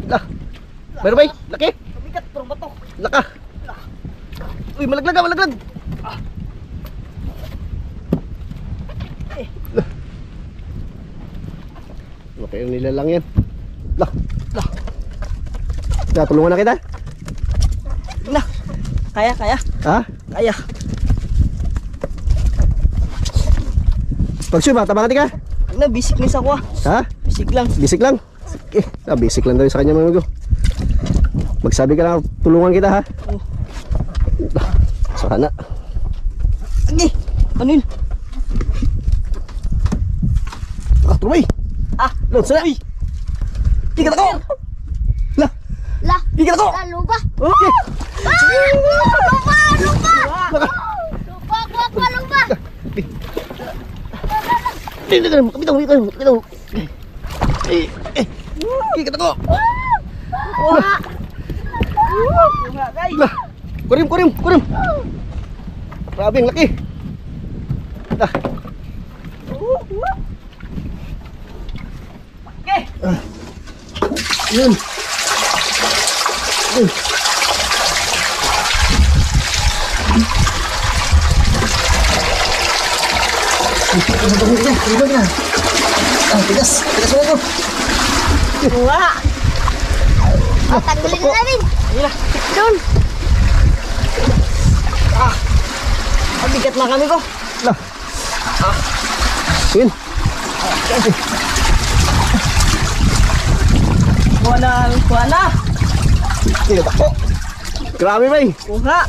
Lah. Meron ba? Laki? Kabigat, pero bato. Laka. Uy, malaglag ah, malaglag. Laki yung nilalang yan. Lah. Lah. Tulungan na kita. Lah. Kaya. Ha? Kaya. Pag suba, tama ka? Na, bisik ni sa kuha. Ha? Bisik lang. Bisik lang? Bisik lang daw sa kanya mga go. Magsabi ka lang, tulungan kita ha. Sana. Sige. Ano yun? Tumay. Lord, sana. Tingkat ako. Lah. Tingkat ako. Lupa. Okay. Lupa. Bitaw. Tingkat ako. Lah. Kurim. Grabe ang laki. Lah. Okay. Yun. Tigas mo ko. Kuha. Tanggalin na natin. Ayun. Doon. Mabigat na kami ko. Lah. Yun. Kuha na. Tingkat ako. Grabe ba eh. Kuha.